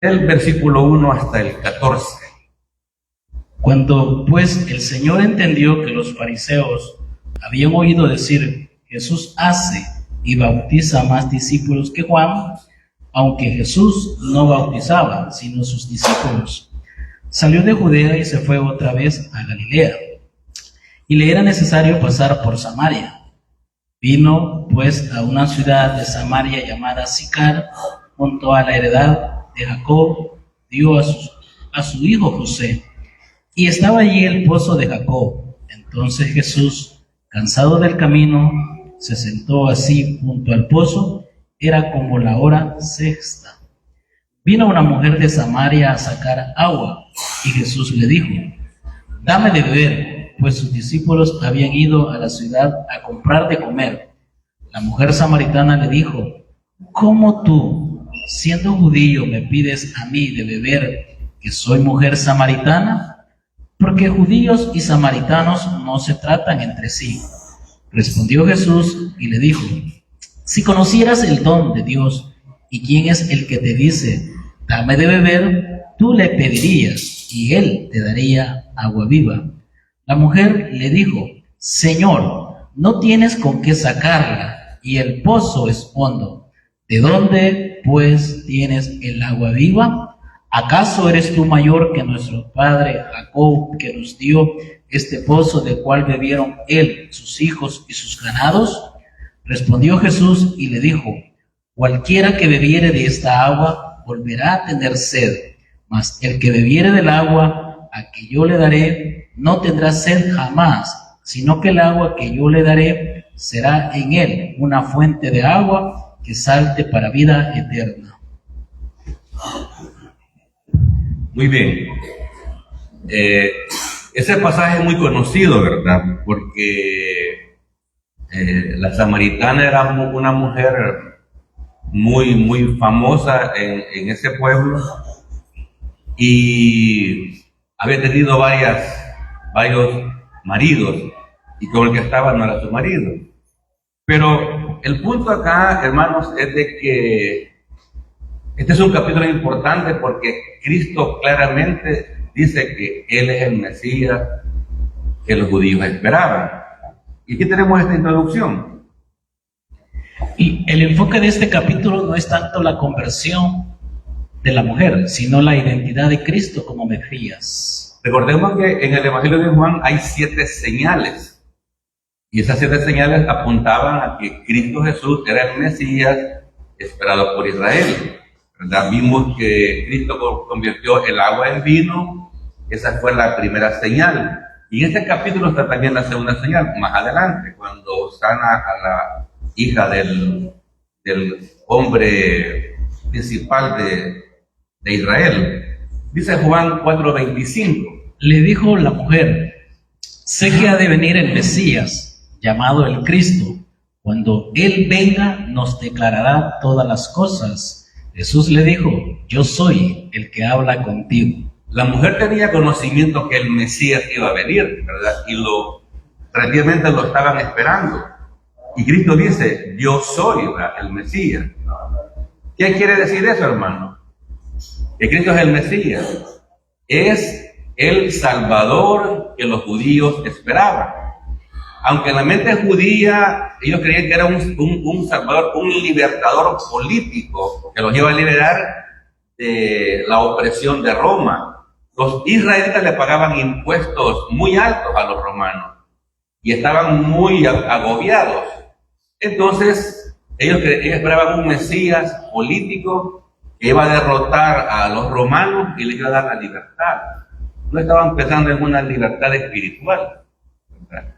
del versículo 1 hasta el 14. Cuando pues el Señor entendió que los fariseos habían oído decir, Jesús hace y bautiza más discípulos que Juan, aunque Jesús no bautizaba, sino sus discípulos, salió de Judea y se fue otra vez a Galilea, y le era necesario pasar por Samaria. Vino pues a una ciudad de Samaria llamada Sicar, junto a la heredad de Jacob, dio a su hijo José, y estaba allí el pozo de Jacob. Entonces Jesús, cansado del camino, se sentó así junto al pozo. Era como la hora sexta. Vino una mujer de Samaria a sacar agua, y Jesús le dijo, dame de beber, pues sus discípulos habían ido a la ciudad a comprar de comer. La mujer samaritana le dijo, ¿cómo tú, siendo judío, me pides a mí de beber, que soy mujer samaritana? Porque judíos y samaritanos no se tratan entre sí. Respondió Jesús y le dijo, si conocieras el don de Dios y quién es el que te dice, dame de beber, tú le pedirías y él te daría agua viva. La mujer le dijo, Señor, no tienes con qué sacarla y el pozo es hondo. ¿De dónde, pues, tienes el agua viva? ¿Acaso eres tú mayor que nuestro padre Jacob, que nos dio este pozo del cual bebieron él, sus hijos y sus ganados? Respondió Jesús y le dijo, cualquiera que bebiere de esta agua volverá a tener sed, mas el que bebiere del agua a que yo le daré no tendrá sed jamás, sino que el agua que yo le daré será en él una fuente de agua que salte para vida eterna. Muy bien. Ese pasaje es muy conocido, ¿verdad? Porque la samaritana era una mujer muy famosa en ese pueblo y había tenido varios maridos y con el que estaba no era su marido. Pero el punto acá, hermanos, es de que este es un capítulo importante porque Cristo claramente dice que Él es el Mesías que los judíos esperaban. Y aquí tenemos esta introducción. Y el enfoque de este capítulo no es tanto la conversión de la mujer, sino la identidad de Cristo como Mesías. Recordemos que en el Evangelio de Juan hay 7 señales. Y esas 7 señales apuntaban a que Cristo Jesús era el Mesías esperado por Israel. ¿Verdad? Vimos que Cristo convirtió el agua en vino, esa fue la primera señal. Y en este capítulo está también la segunda señal, más adelante, cuando sana a la hija del hombre principal de Israel. Dice Juan 4:25. Le dijo la mujer, sé que ha de venir el Mesías, llamado el Cristo. Cuando Él venga, nos declarará todas las cosas. Jesús le dijo, yo soy el que habla contigo. La mujer tenía conocimiento que el Mesías iba a venir, ¿verdad? Y prácticamente lo estaban esperando. Y Cristo dice, yo soy, ¿verdad?, el Mesías. ¿Qué quiere decir eso, hermano? Que Cristo es el Mesías. Es el Salvador que los judíos esperaban. Aunque en la mente judía ellos creían que era un salvador, un libertador político que los iba a liberar de la opresión de Roma. Los israelitas le pagaban impuestos muy altos a los romanos y estaban muy agobiados. Entonces ellos esperaban un Mesías político que iba a derrotar a los romanos y les iba a dar la libertad. No estaban pensando en una libertad espiritual, ¿verdad?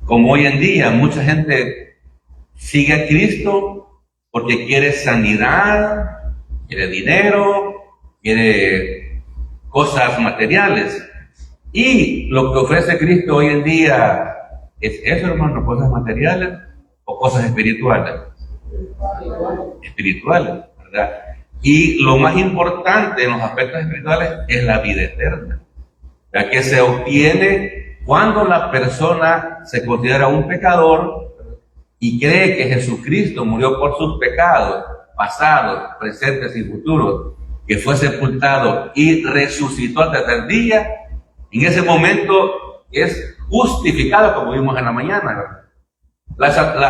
Como hoy en día, mucha gente sigue a Cristo porque quiere sanidad, quiere dinero, quiere cosas materiales. Y lo que ofrece Cristo hoy en día es eso, hermano, cosas materiales o cosas espirituales. Espirituales, ¿verdad? Y lo más importante en los aspectos espirituales es la vida eterna, ya que se obtiene cuando la persona se considera un pecador y cree que Jesucristo murió por sus pecados, pasados, presentes y futuros, que fue sepultado y resucitó al tercer día, en ese momento es justificado, como vimos en la mañana, ¿verdad?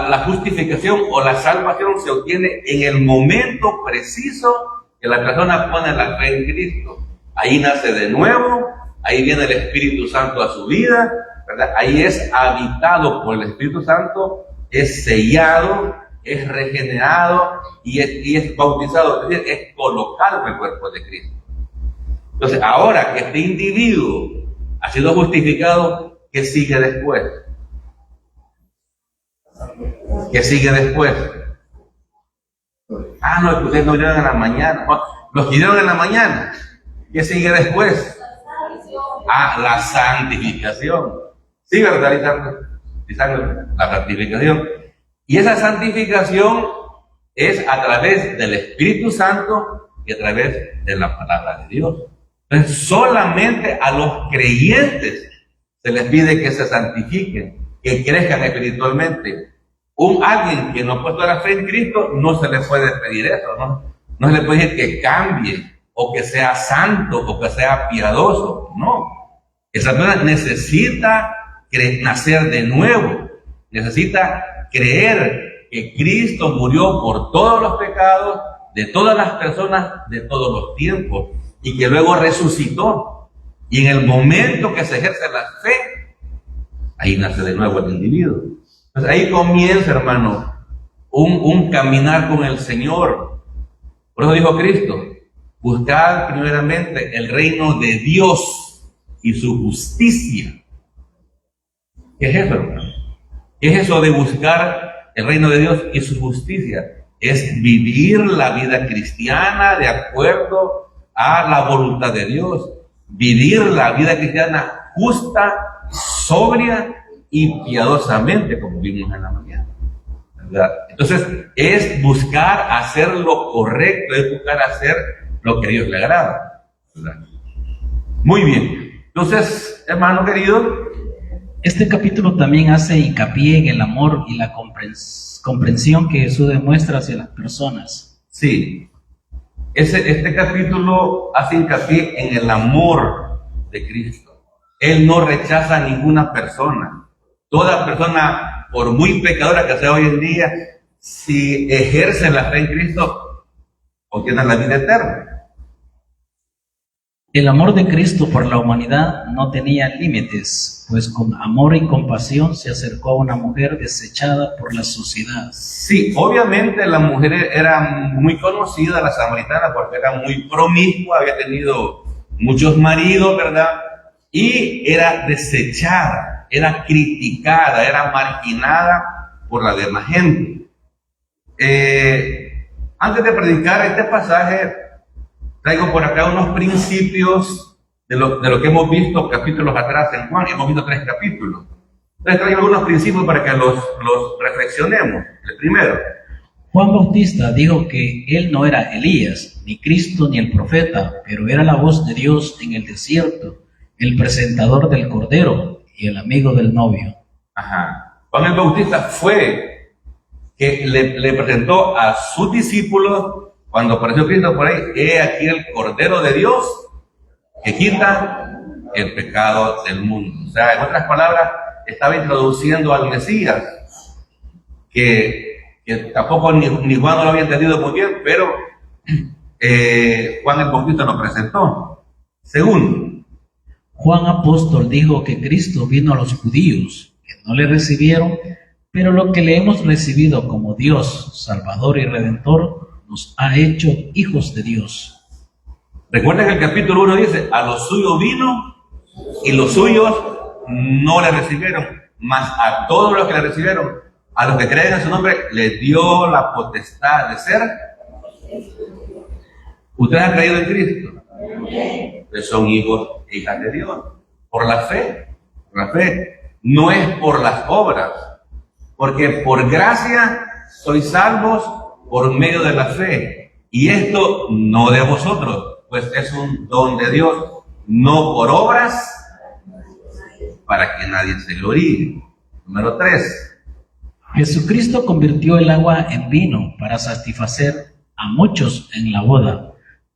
La justificación o la salvación se obtiene en el momento preciso que la persona pone la fe en Cristo. Ahí nace de nuevo, ahí viene el Espíritu Santo a su vida, ¿verdad? Ahí es habitado por el Espíritu Santo, es sellado, es regenerado y es bautizado, es decir, es colocado en el cuerpo de Cristo. Entonces, ahora que este individuo ha sido justificado, ¿qué sigue después? ¿Qué sigue después? Ah, no, ustedes no dieron en la mañana. Los que dieron en la mañana. ¿Qué sigue después? Ah, la santificación. Sí, ¿verdad, Lisandro? La santificación. Y esa santificación es a través del Espíritu Santo y a través de la palabra de Dios. Entonces, solamente a los creyentes se les pide que se santifiquen, que crezcan espiritualmente. Alguien que no ha puesto la fe en Cristo, no se le puede pedir eso, ¿no? No se le puede decir que cambie, o que sea santo, o que sea piadoso, no. Esa persona necesita nacer de nuevo, necesita creer que Cristo murió por todos los pecados de todas las personas de todos los tiempos, y que luego resucitó. Y en el momento que se ejerce la fe, ahí nace de nuevo el individuo. Entonces ahí comienza, hermano, un caminar con el Señor. Por eso dijo Cristo: buscad primeramente el reino de Dios y su justicia. ¿Qué es eso, hermano? ¿Qué es eso de buscar el reino de Dios y su justicia? Es vivir la vida cristiana de acuerdo a la voluntad de Dios. Vivir la vida cristiana justa, sobria y piadosamente, como vimos en la mañana, ¿verdad? Entonces, es buscar hacer lo correcto, es buscar hacer lo que a Dios le agrada, ¿verdad? Muy bien. Entonces, hermano querido, este capítulo también hace hincapié en el amor y la comprensión que Jesús demuestra hacia las personas. Sí, este capítulo hace hincapié en el amor de Cristo. Él no rechaza a ninguna persona. Toda persona, por muy pecadora que sea hoy en día, si ejerce la fe en Cristo, obtiene la vida eterna. El amor de Cristo por la humanidad no tenía límites, pues con amor y compasión se acercó a una mujer desechada por la sociedad. Sí, obviamente la mujer era muy conocida, la samaritana, porque era muy promiscua, había tenido muchos maridos, ¿verdad? Y era desechada, era criticada, era marginada por la demás gente. Antes de predicar este pasaje, traigo por acá unos principios de lo que hemos visto capítulos atrás en Juan. Hemos visto 3 capítulos. Entonces traigo algunos principios para que los reflexionemos. El primero: Juan Bautista dijo que él no era Elías, ni Cristo, ni el profeta, pero era la voz de Dios en el desierto, el presentador del Cordero y el amigo del novio. Ajá. Juan el Bautista fue que le presentó a sus discípulos, cuando apareció Cristo por ahí: he aquí el Cordero de Dios que quita el pecado del mundo. O sea, en otras palabras, estaba introduciendo al Mesías, que tampoco ni Juan no lo había entendido muy bien, pero Juan el Bautista lo presentó. Segundo, Juan apóstol dijo que Cristo vino a los judíos, que no le recibieron, pero lo que le hemos recibido como Dios, Salvador y Redentor, nos ha hecho hijos de Dios. Recuerda que el capítulo 1 dice: a los suyos vino y los suyos no le recibieron, mas a todos los que le recibieron, a los que creen en su nombre, les dio la potestad de ser. ¿Ustedes han creído en Cristo? Ustedes son hijos e hijas de Dios por la fe. Por la fe. No es por las obras, porque por gracia sois salvos por medio de la fe, y esto no de vosotros, pues es un don de Dios, no por obras, para que nadie se gloríe. Número 3. Jesucristo convirtió el agua en vino para satisfacer a muchos en la boda,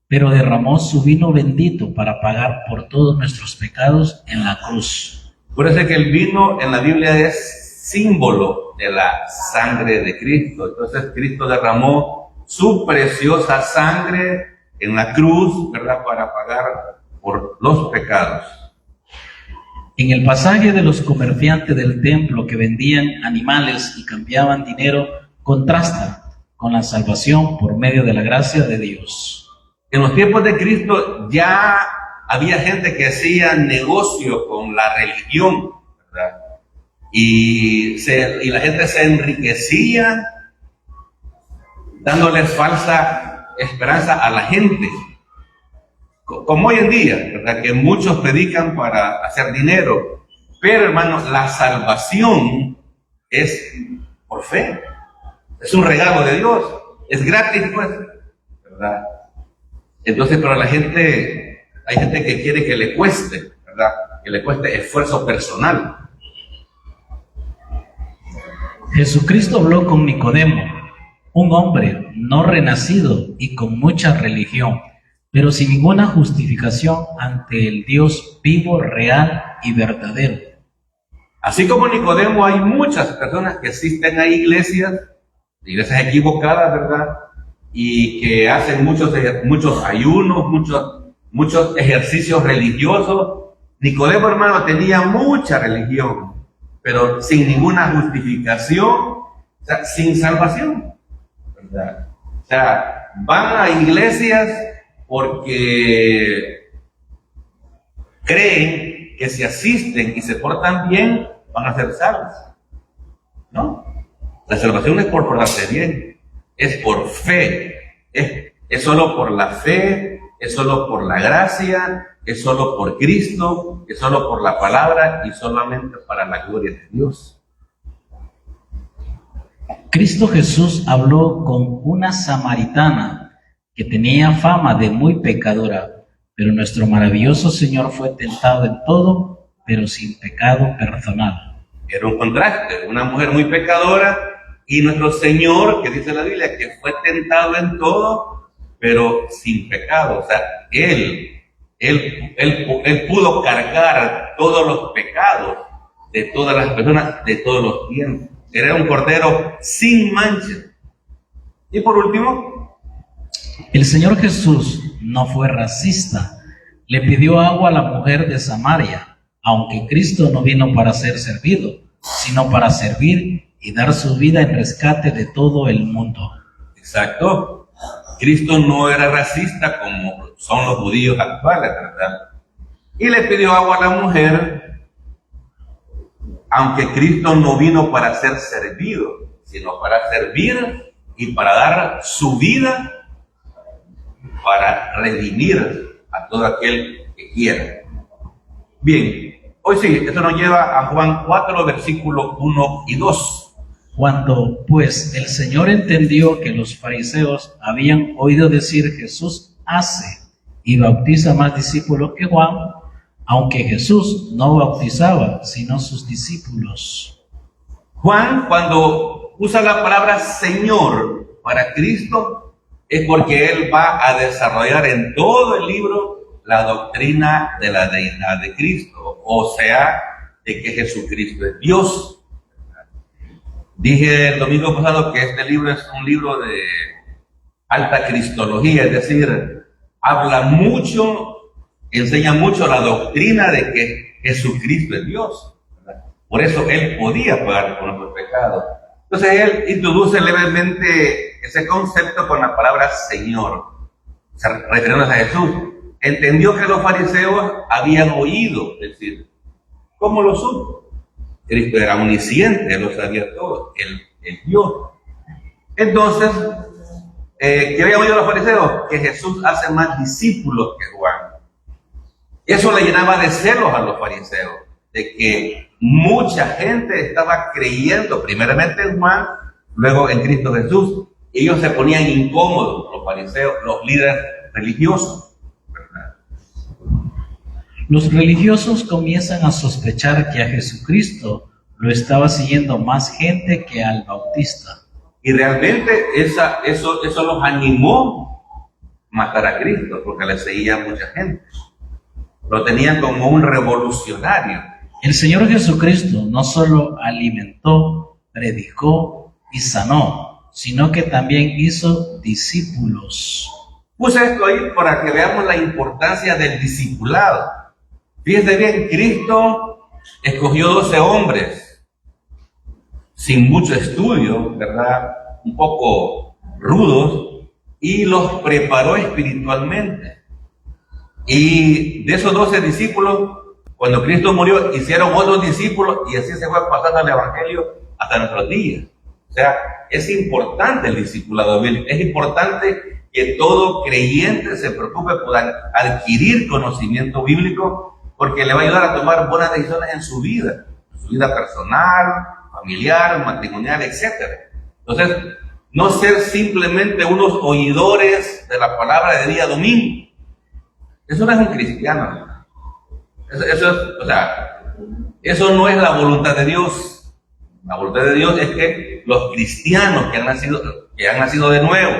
pero derramó su vino bendito para pagar por todos nuestros pecados en la cruz. Por eso es que el vino en la Biblia es símbolo de la sangre de Cristo. Entonces Cristo derramó su preciosa sangre en la cruz, ¿verdad?, para pagar por los pecados. En el pasaje de los comerciantes del templo que vendían animales y cambiaban dinero, contrasta con la salvación por medio de la gracia de Dios. En los tiempos de Cristo ya había gente que hacía negocio con la religión, ¿verdad? Y la gente se enriquecía dándoles falsa esperanza a la gente. Como hoy en día, ¿verdad?, que muchos predican para hacer dinero. Pero, hermanos, la salvación es por fe. Es un regalo de Dios. Es gratis, pues, ¿verdad? Entonces, pero hay gente que quiere que le cueste, ¿verdad?, que le cueste esfuerzo personal. Jesucristo habló con Nicodemo, un hombre no renacido y con mucha religión, pero sin ninguna justificación ante el Dios vivo, real y verdadero. Así como Nicodemo, hay muchas personas que asisten a iglesias equivocadas, ¿verdad?, y que hacen muchos ayunos, muchos ejercicios religiosos. Nicodemo, hermano, tenía mucha religión, pero sin ninguna justificación, o sea, sin salvación, ¿verdad? O sea, van a iglesias porque creen que si asisten y se portan bien, van a ser salvos. ¿No? La salvación no es por portarse bien, es por fe, es solo por la fe, es solo por la gracia, es solo por Cristo, es solo por la palabra y solamente para la gloria de Dios. Cristo Jesús habló con una samaritana que tenía fama de muy pecadora, pero nuestro maravilloso Señor fue tentado en todo, pero sin pecado personal. Era un contraste, una mujer muy pecadora y nuestro Señor, que dice la Biblia, que fue tentado en todo, pero sin pecado. O sea, Él pudo cargar todos los pecados de todas las personas de todos los tiempos. Era un cordero sin mancha. Y por último, el Señor Jesús no fue racista. Le pidió agua a la mujer de Samaria, aunque Cristo no vino para ser servido, sino para servir y dar su vida en rescate de todo el mundo. Exacto. Cristo no era racista como son los judíos actuales, ¿verdad? Y le pidió agua a la mujer, aunque Cristo no vino para ser servido, sino para servir y para dar su vida para redimir a todo aquel que quiera. Bien, hoy sí, esto nos lleva a Juan 4, versículos 1 y 2. Cuando pues el Señor entendió que los fariseos habían oído decir Jesús hace y bautiza más discípulos que Juan, aunque Jesús no bautizaba sino sus discípulos. Juan, cuando usa la palabra Señor para Cristo, es porque él va a desarrollar en todo el libro la doctrina de la deidad de Cristo, o sea, de que Jesucristo es Dios. Dije el domingo pasado que este libro es un libro de alta cristología, es decir, habla mucho, enseña mucho la doctrina de que Jesucristo es Dios, ¿verdad? Por eso Él podía pagar por nuestros pecados. Entonces Él introduce levemente ese concepto con la palabra Señor, o sea, refiriéndose a Jesús. Entendió que los fariseos habían oído decir. ¿Cómo lo supo? Cristo era omnisciente, Él lo sabía todo, Él Dios. Entonces, ¿qué habían oído los fariseos? Que Jesús hace más discípulos que Juan. Eso le llenaba de celos a los fariseos, de que mucha gente estaba creyendo primeramente en Juan, luego en Cristo Jesús. Ellos se ponían incómodos, los fariseos, los líderes religiosos. Los religiosos comienzan a sospechar que a Jesucristo lo estaba siguiendo más gente que al Bautista. Y realmente eso los animó matar a Cristo porque le seguía mucha gente. Lo tenían como un revolucionario. El Señor Jesucristo no solo alimentó, predicó y sanó, sino que también hizo discípulos. Puse esto ahí para que veamos la importancia del discipulado. Fíjense bien, Cristo escogió 12 hombres sin mucho estudio, ¿verdad? Un poco rudos, y los preparó espiritualmente. Y de esos 12 discípulos, cuando Cristo murió, hicieron otros discípulos y así se fue pasando el evangelio hasta nuestros días. O sea, es importante el discipulado bíblico, es importante que todo creyente se preocupe por adquirir conocimiento bíblico, porque le va a ayudar a tomar buenas decisiones en su vida personal, familiar, matrimonial, etc. Entonces, no ser simplemente unos oidores de la palabra de día domingo. Eso no es un cristiano. Eso no es la voluntad de Dios. La voluntad de Dios es que los cristianos que han nacido de nuevo,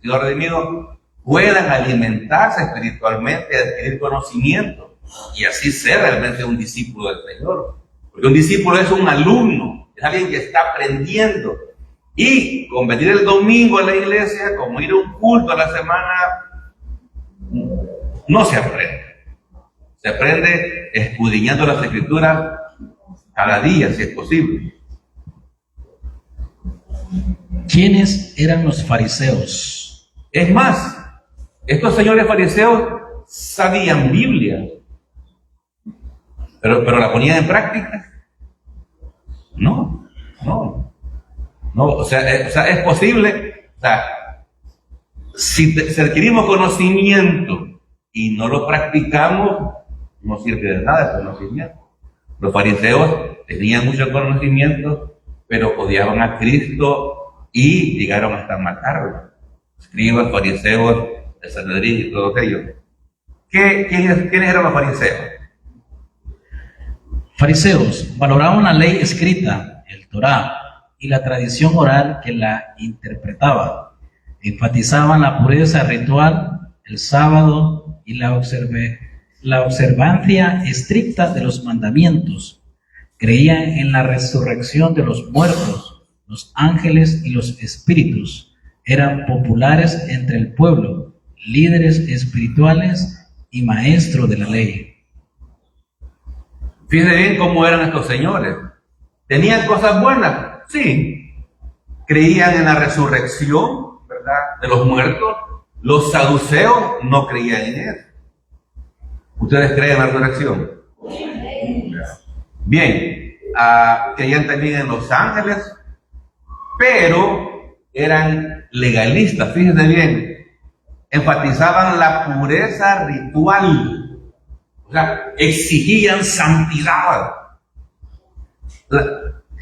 sido redimidos, puedan alimentarse espiritualmente, adquirir conocimiento y así ser realmente un discípulo del Señor. Porque un discípulo es un alumno, es alguien que está aprendiendo. Y con venir el domingo a la iglesia, como ir a un culto a la semana, no se aprende. Se aprende escudriñando las Escrituras cada día, si es posible. ¿Quiénes eran los fariseos? Es más, estos señores fariseos sabían Biblia, pero la ponían en práctica. No. O sea, es posible. O sea, si adquirimos conocimiento y no lo practicamos, no sirve de nada el conocimiento. Los fariseos tenían mucho conocimiento, pero odiaban a Cristo y llegaron hasta matarlo. Escribas, fariseos, el Sanedrín y todos ellos. ¿Quiénes eran los fariseos? Fariseos valoraban la ley escrita, el Torá, y la tradición oral que la interpretaba. Enfatizaban la pureza ritual, el sábado y la observancia estricta de los mandamientos. Creían en la resurrección de los muertos, los ángeles y los espíritus. Eran populares entre el pueblo, líderes espirituales y maestros de la ley. Fíjense bien cómo eran estos señores. ¿Tenían cosas buenas? Sí. Creían en la resurrección, ¿verdad?, de los muertos. Los saduceos no creían en eso. ¿Ustedes creen en la resurrección? Bien. Creían también en los ángeles, pero eran legalistas. Fíjense bien. Enfatizaban la pureza ritual. O sea, exigían santidad.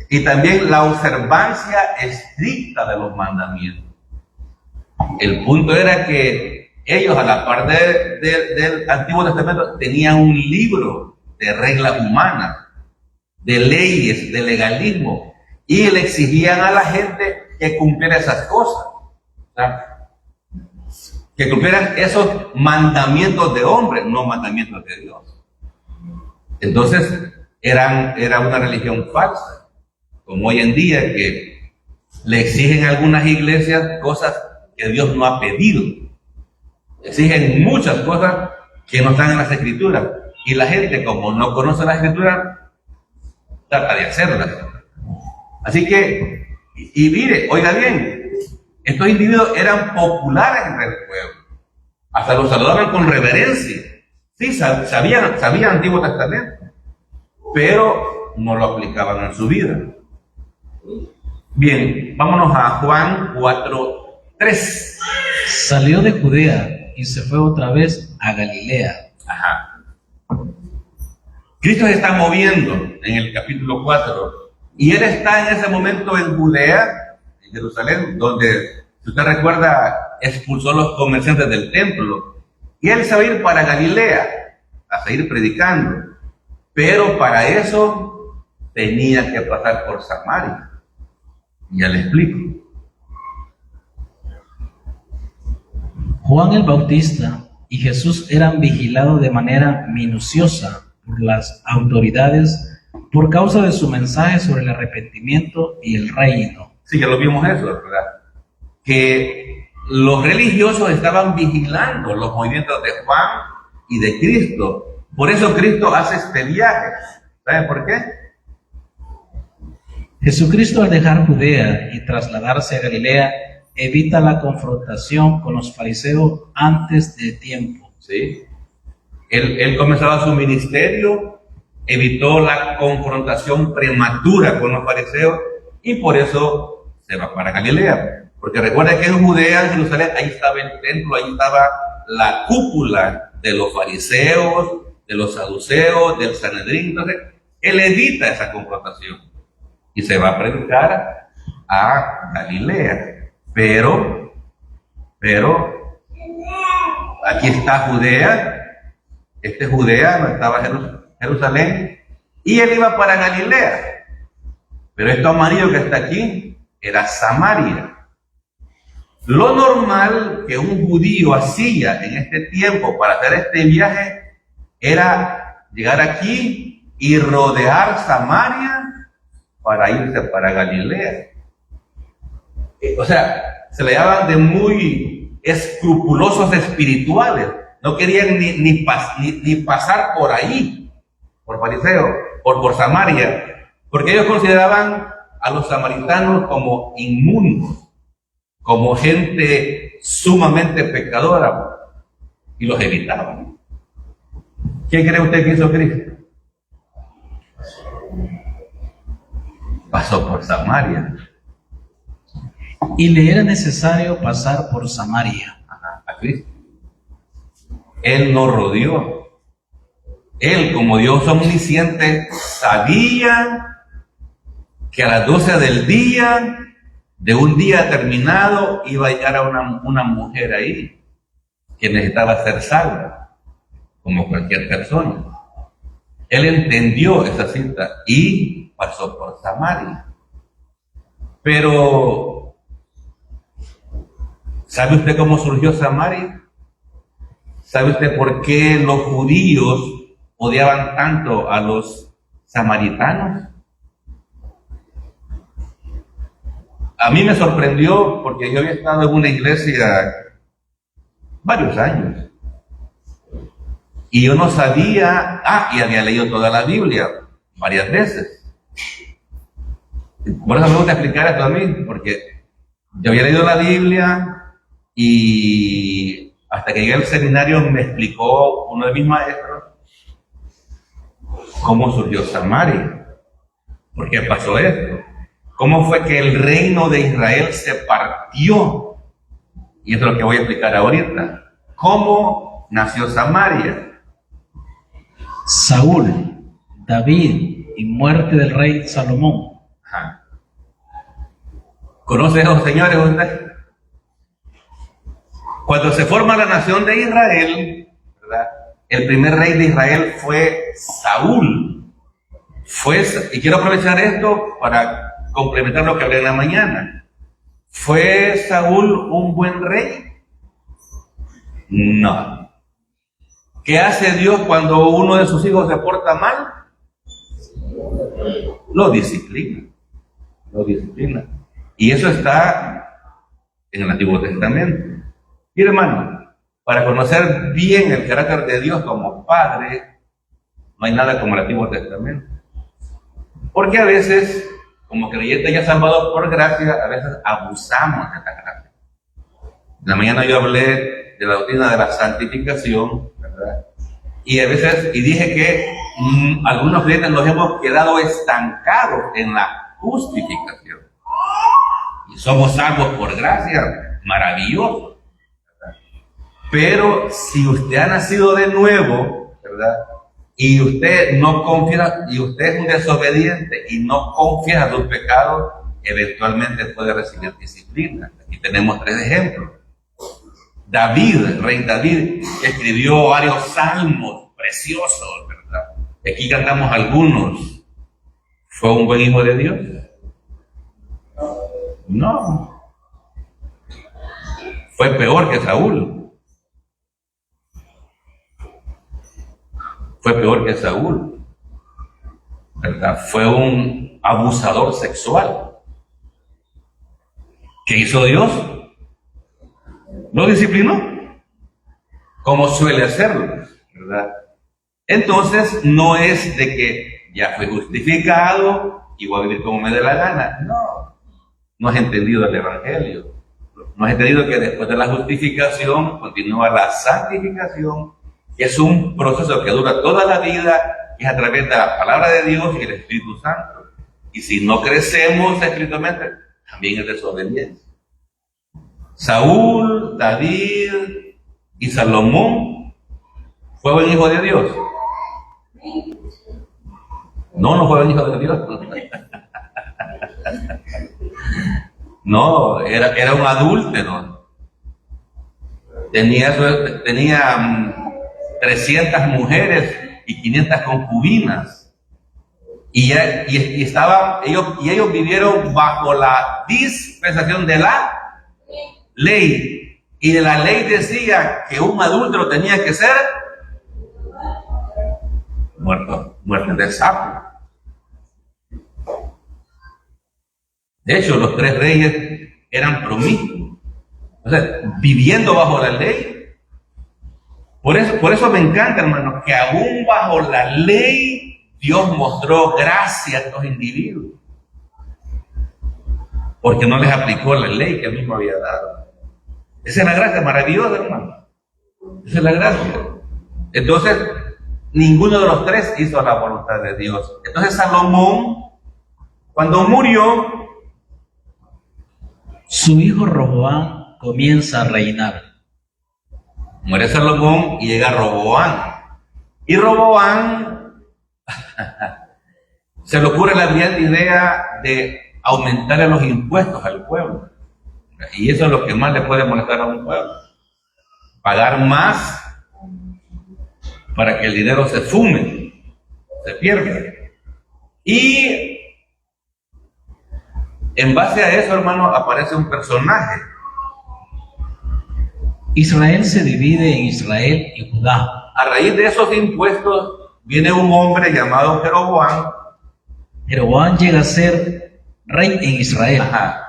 Y también la observancia estricta de los mandamientos. El punto era que ellos, a la par del Antiguo Testamento, tenían un libro de reglas humanas, de leyes, de legalismo, y le exigían a la gente que cumpliera esas cosas. O sea, que cumplieran esos mandamientos de hombres, no mandamientos de Dios. Entonces, era una religión falsa, como hoy en día, que le exigen a algunas iglesias cosas que Dios no ha pedido. Exigen muchas cosas que no están en las Escrituras, y la gente, como no conoce las Escrituras, trata de hacerlas. Así que, y mire, oiga bien, estos individuos eran populares entre el pueblo. Hasta los saludaban con reverencia. Sí, sabían Antiguo Testamento, pero no lo aplicaban en su vida. Bien, vámonos a Juan 4:3. Salió de Judea y se fue otra vez a Galilea. Ajá. Cristo se está moviendo en el capítulo 4 y él está en ese momento en Judea, en Jerusalén, donde, si usted recuerda, expulsó a los comerciantes del templo, y él se va a ir para Galilea a seguir predicando, pero para eso tenía que pasar por Samaria. Ya le explico. Juan el Bautista y Jesús eran vigilados de manera minuciosa por las autoridades por causa de su mensaje sobre el arrepentimiento y el reino. Sí, ya lo vimos eso, ¿verdad? Que los religiosos estaban vigilando los movimientos de Juan y de Cristo. Por eso Cristo hace este viaje. ¿Saben por qué? Jesucristo, al dejar Judea y trasladarse a Galilea, evita la confrontación con los fariseos antes de tiempo. Sí. Él comenzaba su ministerio, evitó la confrontación prematura con los fariseos y por eso se va para Galilea. Porque recuerda que en Judea, en Jerusalén, ahí estaba el templo, ahí estaba la cúpula de los fariseos, de los saduceos, del Sanedrín. Entonces, él evita esa confrontación y se va a predicar a Galilea. Pero, aquí está Judea, Judea, no estaba Jerusalén, y él iba para Galilea. Pero esto amarillo que está aquí era Samaria. Lo normal que un judío hacía en este tiempo para hacer este viaje era llegar aquí y rodear Samaria para irse para Galilea. O sea, se le llamaban de muy escrupulosos espirituales. No querían ni pasar por ahí, por fariseo, por Samaria, porque ellos consideraban a los samaritanos como inmundos, como gente sumamente pecadora, y los evitaban. ¿Qué cree usted que hizo Cristo? Pasó por Samaria. Y le era necesario pasar por Samaria. A Cristo. Él no rodeó. Él, como Dios omnisciente, sabía que a las 12 del día, de un día terminado, iba a llegar a una mujer ahí que necesitaba ser salva, como cualquier persona. Él entendió esa cita y pasó por Samaria. Pero, ¿sabe usted cómo surgió Samaria? ¿Sabe usted por qué los judíos odiaban tanto a los samaritanos? A mí me sorprendió porque yo había estado en una iglesia varios años y yo no sabía, y había leído toda la Biblia varias veces. Por eso me gusta explicar esto a mí, porque yo había leído la Biblia y hasta que llegué al seminario me explicó uno de mis maestros cómo surgió Samaria, por qué pasó esto, cómo fue que el reino de Israel se partió. Y esto es lo que voy a explicar ahorita. ¿Cómo nació Samaria? Saúl, David y muerte del rey Salomón. Ajá. ¿Conoce a esos señores usted? Cuando se forma la nación de Israel, ¿verdad? El primer rey de Israel fue Saúl. Y quiero aprovechar esto para complementar lo que hablé en la mañana. ¿Fue Saúl un buen rey? No. ¿Qué hace Dios cuando uno de sus hijos se porta mal? Lo disciplina. Lo disciplina. Y eso está en el Antiguo Testamento. Y hermano, para conocer bien el carácter de Dios como Padre, no hay nada como el Antiguo Testamento. Porque a veces, como creyentes ya salvados por gracia, a veces abusamos de esta gracia. En la mañana yo hablé de la doctrina de la santificación, ¿verdad? Y a veces, dije que algunos creyentes nos hemos quedado estancados en la justificación. Y somos salvos por gracia, maravilloso. Pero si usted ha nacido de nuevo, ¿verdad? Y usted no confía, y usted es un desobediente y no confía en sus pecados, eventualmente puede recibir disciplina. Aquí tenemos 3 ejemplos. David, el rey David, escribió varios salmos preciosos, ¿verdad? Aquí cantamos algunos. ¿Fue un buen hijo de Dios? No. Fue peor que Saúl. fue peor que Saúl, ¿verdad? Fue un abusador sexual. ¿Qué hizo Dios? Lo disciplinó, como suele hacerlo, ¿verdad? Entonces, no es de que ya fue justificado y voy a vivir como me dé la gana. No, no has entendido el Evangelio. No has entendido que después de la justificación continúa la santificación, que es un proceso que dura toda la vida, que es a través de la palabra de Dios y el Espíritu Santo. Y si no crecemos espiritualmente, también es desobediencia. Saúl, David y Salomón fue buen hijo de Dios. No fue buen hijo de Dios. No, era un adúltero. Tenía 300 mujeres y 500 concubinas. Y ellos vivieron bajo la dispensación de la ley. Y de la ley decía que un adúltero tenía que ser muerto de sapo. De hecho, los 3 reyes eran promiscuos, o sea, viviendo bajo la ley. Por eso me encanta, hermano, que aún bajo la ley Dios mostró gracia a estos individuos, porque no les aplicó la ley que Él mismo había dado. Esa es la gracia maravillosa, hermano. Esa es la gracia. Entonces, ninguno de los 3 hizo la voluntad de Dios. Entonces, Salomón, cuando murió, su hijo Roboam comienza a reinar. Muere Salomón y llega Roboam. Y Roboam se le ocurre la brillante idea de aumentarle los impuestos al pueblo. Y eso es lo que más le puede molestar a un pueblo. Pagar más para que el dinero se fume, se pierda. Y en base a eso, hermano, aparece un personaje. Israel se divide en Israel y Judá. A raíz de esos impuestos viene un hombre llamado Jeroboam. Jeroboam llega a ser rey en Israel. Ajá.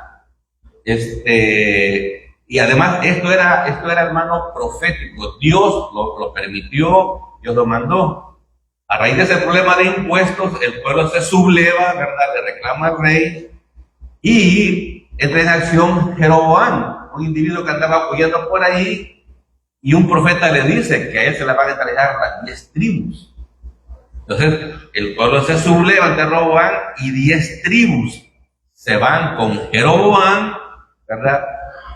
Y además esto era, hermano, profético. Dios lo permitió, Dios lo mandó. A raíz de ese problema de impuestos, el pueblo se subleva, ¿verdad? Le reclama al rey. Y entra en acción Jeroboam, un individuo que andaba huyendo por ahí, y un profeta le dice que a él se le van a entregar las 10 tribus. Entonces, el pueblo se subleva ante Roboam y 10 tribus se van con Jeroboam, ¿verdad?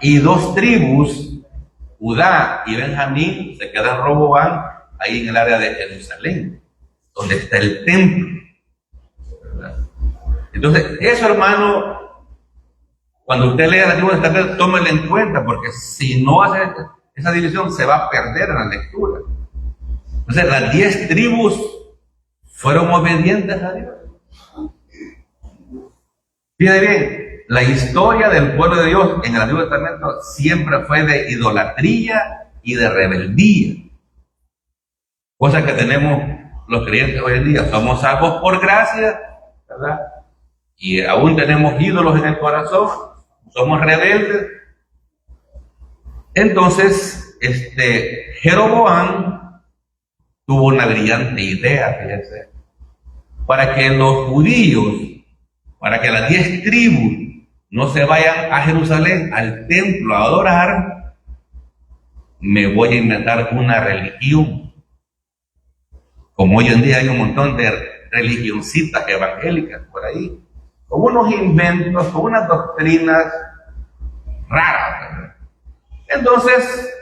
Y 2 tribus, Judá y Benjamín, se quedan Roboam ahí en el área de Jerusalén, donde está el templo, ¿verdad? Entonces, eso, hermano, cuando usted lea la tribu de Israel, tómelo en cuenta, porque si no hace esa división, se va a perder en la lectura. Entonces, las 10 tribus fueron obedientes a Dios. Fíjate bien, la historia del pueblo de Dios en el Antiguo Testamento siempre fue de idolatría y de rebeldía. Cosa que tenemos los creyentes hoy en día. Somos salvos por gracia, ¿verdad? Y aún tenemos ídolos en el corazón. Somos rebeldes. Entonces, Jeroboam tuvo una brillante idea, fíjense, para que los judíos, para que las 10 tribus no se vayan a Jerusalén, al templo, a adorar, me voy a inventar una religión. Como hoy en día hay un montón de religioncitas evangélicas por ahí, con unos inventos, con unas doctrinas raras, ¿verdad? Entonces,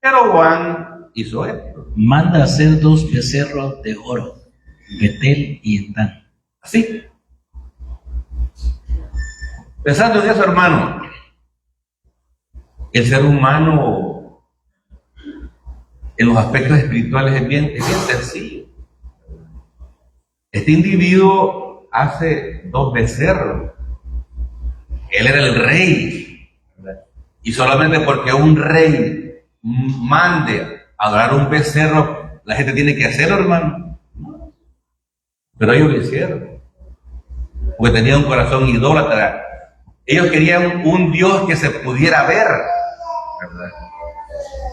Jeroboam hizo esto. Manda hacer 2 becerros de oro, Betel y Endán. Así. Pensando en eso, hermano, el ser humano en los aspectos espirituales es bien sencillo. Este individuo hace 2 becerros. Él era el rey, ¿verdad? Y solamente porque un rey mande a adorar un becerro, la gente tiene que hacerlo, hermano. Pero ellos lo hicieron, porque tenían un corazón idólatra. Ellos querían un Dios que se pudiera ver, ¿verdad?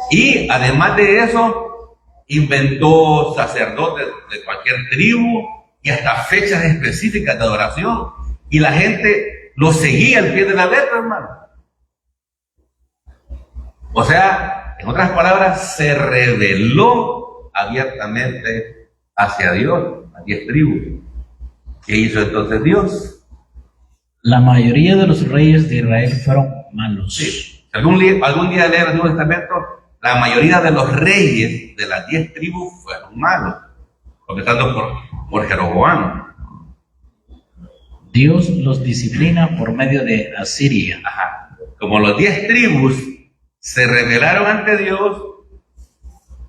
Y además de eso, inventó sacerdotes de cualquier tribu y hasta fechas específicas de adoración. Y la gente lo seguía al pie de la letra, hermano. O sea, en otras palabras, se rebeló abiertamente hacia Dios, a 10 tribus. ¿Qué hizo entonces Dios? La mayoría de los reyes de Israel fueron malos. Sí. Si algún día leer el Nuevo Testamento, la mayoría de los reyes de las 10 tribus fueron malos, comenzando por Jeroboam. Dios los disciplina por medio de Asiria. Ajá. Como los 10 tribus se rebelaron ante Dios,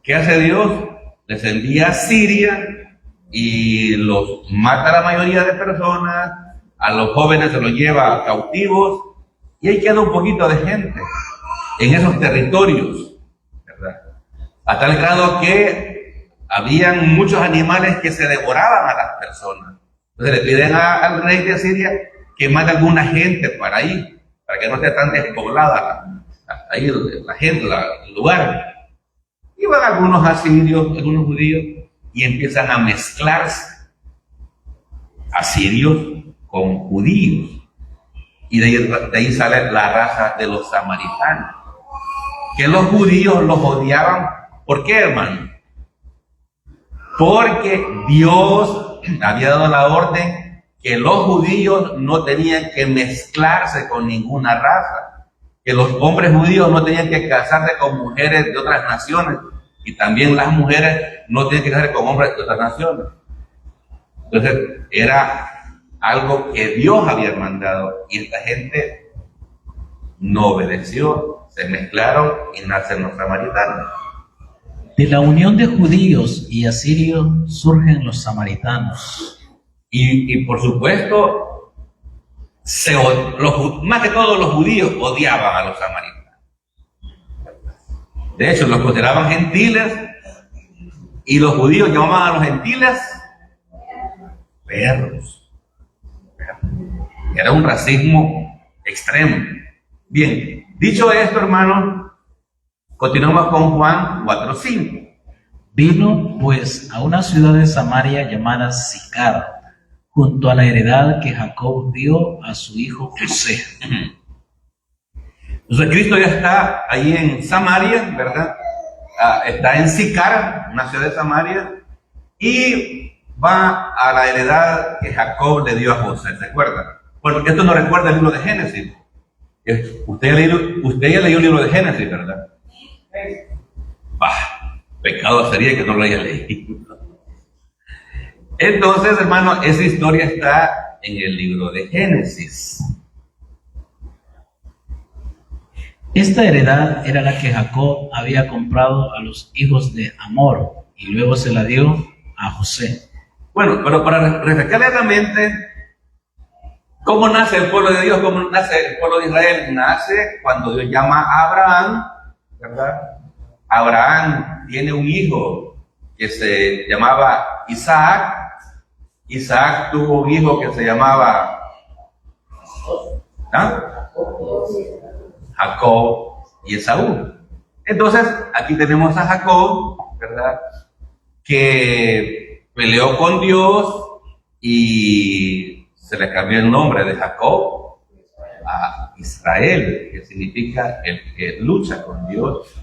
¿qué hace Dios? Les envía a Siria y los mata a la mayoría de personas, a los jóvenes se los lleva cautivos, y ahí queda un poquito de gente en esos territorios, ¿verdad? A tal grado que habían muchos animales que se devoraban a las personas. Entonces le piden al rey de Asiria que mate alguna gente para ahí, para que no esté tan despoblada ahí la gente, el lugar. Y van algunos asirios, algunos judíos, y empiezan a mezclarse asirios con judíos. Y de ahí sale la raza de los samaritanos, que los judíos los odiaban. ¿Por qué, hermano? Porque Dios había dado la orden que los judíos no tenían que mezclarse con ninguna raza, que los hombres judíos no tenían que casarse con mujeres de otras naciones, y también las mujeres no tenían que casarse con hombres de otras naciones. Entonces era algo que Dios había mandado, y esta gente no obedeció, se mezclaron y nacen los samaritanos. De la unión de judíos y asirios surgen los samaritanos. Y por supuesto, más que todos los judíos odiaban a los samaritanos. De hecho, los consideraban gentiles, y los judíos llamaban a los gentiles perros. Era un racismo extremo. Bien, dicho esto, hermanos, continuamos con Juan 4:5. Vino pues a una ciudad de Samaria llamada Sicar, junto a la heredad que Jacob dio a su hijo José. Entonces Cristo ya está ahí en Samaria, ¿verdad? Está en Sicar, una ciudad de Samaria, y va a la heredad que Jacob le dio a José, ¿se acuerdan? Bueno, esto nos recuerda el libro de Génesis. Usted ya leyó el libro de Génesis, ¿verdad? Bah, pecado sería que no lo haya leído. Entonces, hermano, esa historia está en el libro de Génesis. Esta heredad era la que Jacob había comprado a los hijos de Amor y luego se la dio a José. Bueno, pero para refrescarle la mente, ¿cómo nace el pueblo de Dios? ¿Cómo nace el pueblo de Israel? Nace cuando Dios llama a Abraham, ¿verdad? Abraham tiene un hijo que se llamaba Isaac. Isaac tuvo un hijo que se llamaba Jacob y Esaú. Entonces, aquí tenemos a Jacob, ¿verdad? Que peleó con Dios y se le cambió el nombre de Jacob a Israel, que significa el que lucha con Dios.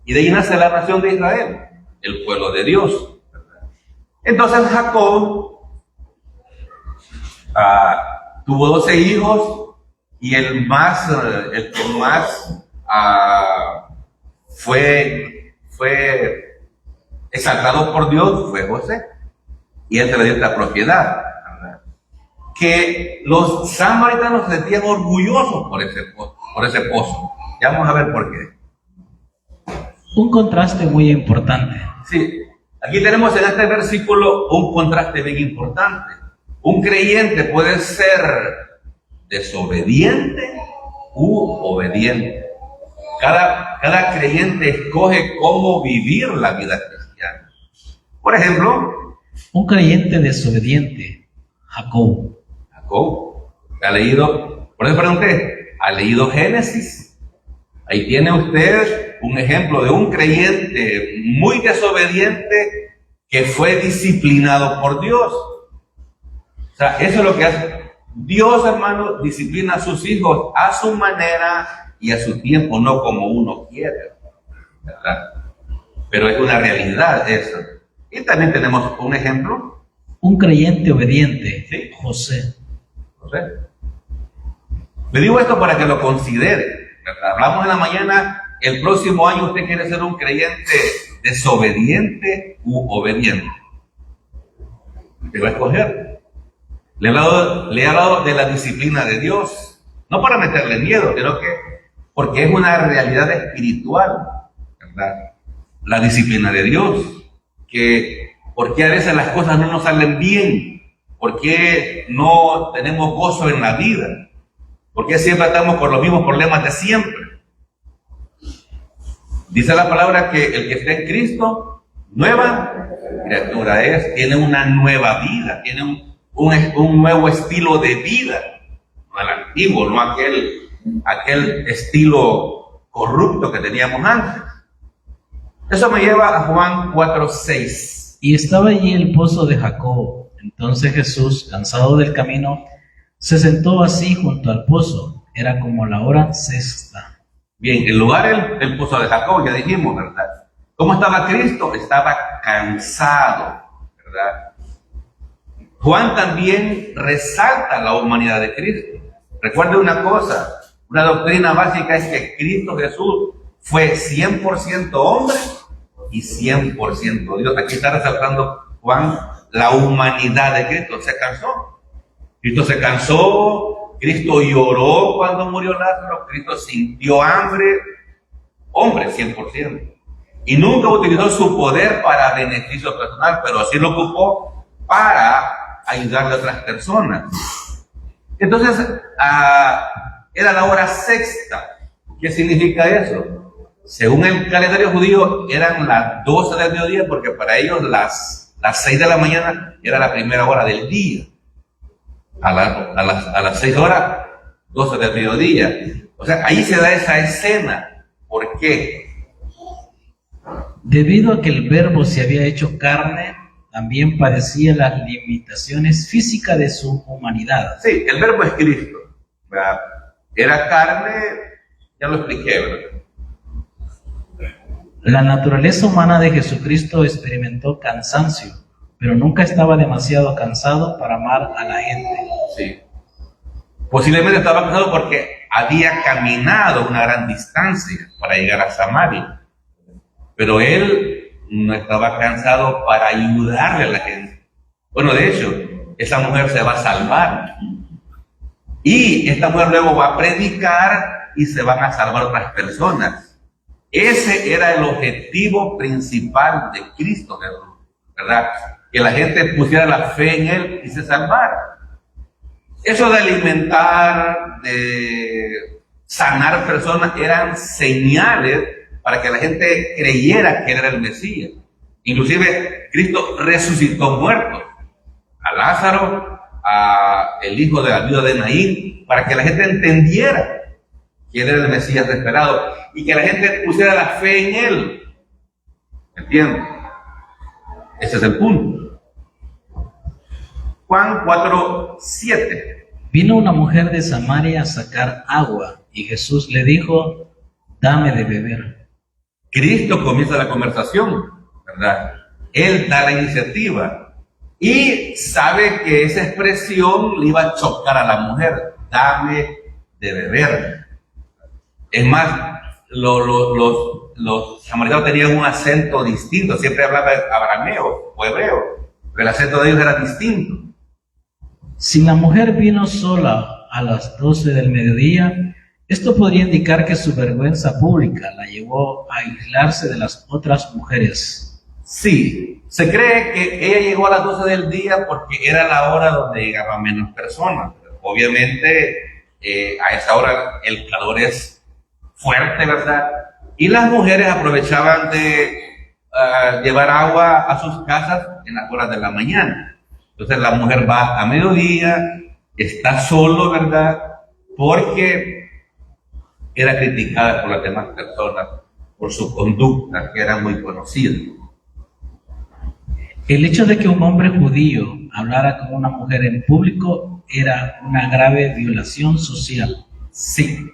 Y de ahí nace la nación de Israel, el pueblo de Dios, ¿verdad? Entonces Jacob tuvo 12 hijos, y el que más fue exaltado por Dios fue José, y él se le dio esta propiedad, ¿verdad? Que los samaritanos se sentían orgullosos por ese pozo. Ya vamos a ver por qué. Un contraste muy importante. Sí, aquí tenemos en este versículo un contraste bien importante. Un creyente puede ser desobediente u obediente. Cada creyente escoge cómo vivir la vida cristiana. Por ejemplo, Un creyente desobediente, Jacob. Jacob, ¿ha leído? Por eso pregunté, ¿ha leído Génesis? Ahí tiene usted un ejemplo de un creyente muy desobediente que fue disciplinado por Dios. O sea, eso es lo que hace. Dios, hermano, disciplina a sus hijos a su manera y a su tiempo, no como uno quiere, ¿verdad? Pero es una realidad eso. Y también tenemos un ejemplo. Un creyente obediente, Sí. José. José. Le digo esto para que lo considere. Hablamos en la mañana, el próximo año usted quiere ser un creyente desobediente u obediente. Usted va a escoger. Le he hablado de la disciplina de Dios, no para meterle miedo, sino que porque es una realidad espiritual, ¿verdad? La disciplina de Dios, que porque a veces las cosas no nos salen bien, porque no tenemos gozo en la vida, porque siempre estamos con los mismos problemas de siempre. Dice la palabra que el que está en Cristo, nueva criatura es, tiene una nueva vida, tiene un nuevo estilo de vida, no el antiguo, no aquel estilo corrupto que teníamos antes. Eso me lleva a Juan 4:6. Y estaba allí el pozo de Jacob. Entonces Jesús, cansado del camino, se sentó así junto al pozo. Era como la hora sexta. Bien, el lugar del pozo de Jacob, ya dijimos, ¿verdad? ¿Cómo estaba Cristo? Estaba cansado, ¿verdad? Juan también resalta la humanidad de Cristo. Recuerde una cosa, una doctrina básica es que Cristo Jesús fue 100% hombre y 100% Dios. Aquí está resaltando Juan la humanidad de Cristo. Se cansó. Cristo se cansó, Cristo lloró cuando murió Lázaro, Cristo sintió hambre, hombre 100%. Y nunca utilizó su poder para beneficio personal, pero sí lo ocupó para ayudarle a otras personas. Entonces, era la hora sexta. ¿Qué significa eso? Según el calendario judío, eran las 12 del mediodía, porque para ellos las 6 de la mañana era la primera hora del día. A las 6 horas, 12 del mediodía. O sea, ahí se da esa escena. ¿Por qué? Debido a que el Verbo se había hecho carne, también padecía las limitaciones físicas de su humanidad. Sí, el Verbo es Cristo, ¿verdad? Era carne, ya lo expliqué, ¿verdad? La naturaleza humana de Jesucristo experimentó cansancio, pero nunca estaba demasiado cansado para amar a la gente. Sí. Posiblemente estaba cansado porque había caminado una gran distancia para llegar a Samaria. Pero él no estaba cansado para ayudarle a la gente. Bueno, de hecho, esa mujer se va a salvar. Y esta mujer luego va a predicar y se van a salvar otras personas. Ese era el objetivo principal de Cristo Jesús, ¿verdad? Que la gente pusiera la fe en Él y se salvara. Eso de alimentar, de sanar personas, eran señales para que la gente creyera que Él era el Mesías. Inclusive, Cristo resucitó muertos. A Lázaro, a el hijo de la viuda de Naín, para que la gente entendiera que Él era el Mesías esperado y que la gente pusiera la fe en Él. ¿Entienden? Ese es el punto. Juan 4:7. Vino una mujer de Samaria a sacar agua y Jesús le dijo, dame de beber. Cristo comienza la conversación, ¿verdad? Él da la iniciativa y sabe que esa expresión le iba a chocar a la mujer. Dame de beber. Es más, los samaritanos tenían un acento distinto, siempre hablaban arameo o hebreo, pero el acento de ellos era distinto. Si la mujer vino sola a las 12 del mediodía, esto podría indicar que su vergüenza pública la llevó a aislarse de las otras mujeres. Sí, se cree que ella llegó a las 12 del día porque era la hora donde llegaban menos personas. Obviamente, a esa hora el calor es fuerte, ¿verdad? Y las mujeres aprovechaban de llevar agua a sus casas en las horas de la mañana. Entonces la mujer va a mediodía, está solo, ¿verdad? Porque era criticada por las demás personas por su conducta, que era muy conocida. El hecho de que un hombre judío hablara con una mujer en público era una grave violación social. Sí.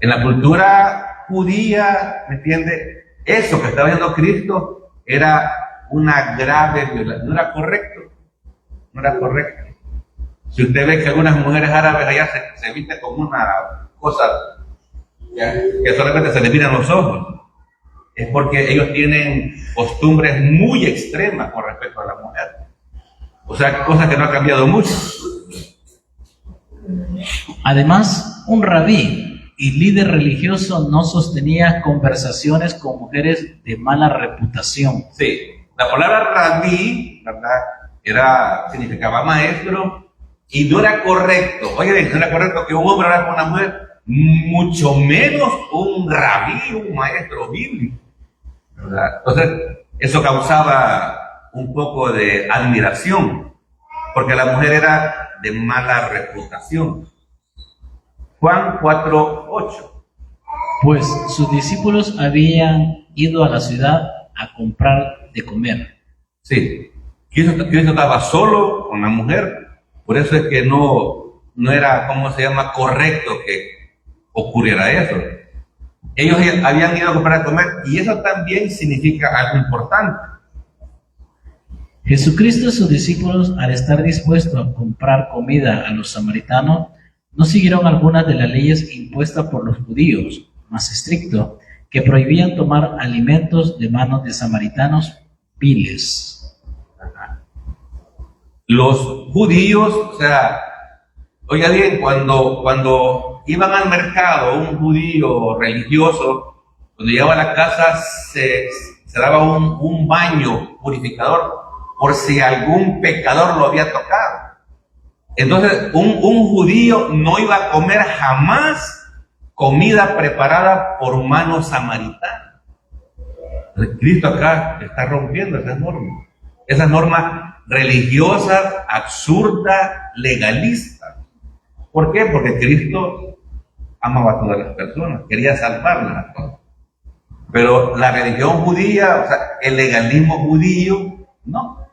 En la cultura judía, ¿me entiende? Eso que estaba haciendo Cristo era una grave violación. No era correcto. No era correcto. Si usted ve que algunas mujeres árabes allá se visten como una cosa que solamente se les miran los ojos, es porque ellos tienen costumbres muy extremas con respecto a la mujer. O sea, cosa que no ha cambiado mucho. Además, un rabí y líder religioso no sostenía conversaciones con mujeres de mala reputación. Sí, la palabra rabí, ¿verdad? Significaba maestro, y no era correcto. Oye, no era correcto que un hombre hablara con una mujer, mucho menos un rabí, un maestro bíblico, ¿verdad? Entonces, eso causaba un poco de admiración, porque la mujer era de mala reputación. Juan 4:8. Pues sus discípulos habían ido a la ciudad a comprar de comer. Sí, Cristo estaba solo con la mujer, por eso es que no era, ¿cómo se llama?, correcto que ocurriera eso. Ellos habían ido a comprar a comer, y eso también significa algo importante. Jesucristo y sus discípulos, al estar dispuestos a comprar comida a los samaritanos, no siguieron algunas de las leyes impuestas por los judíos, más estricto, que prohibían tomar alimentos de manos de samaritanos viles. Los judíos, o sea, oiga bien, cuando iban al mercado, un judío religioso, cuando llegaba a la casa se daba un baño purificador por si algún pecador lo había tocado. Entonces, un judío no iba a comer jamás comida preparada por mano samaritana. Cristo acá está rompiendo esas normas religiosas, absurdas, legalistas. ¿Por qué? Porque Cristo amaba a todas las personas, quería salvarlas a todas. Pero la religión judía, o sea, el legalismo judío, no.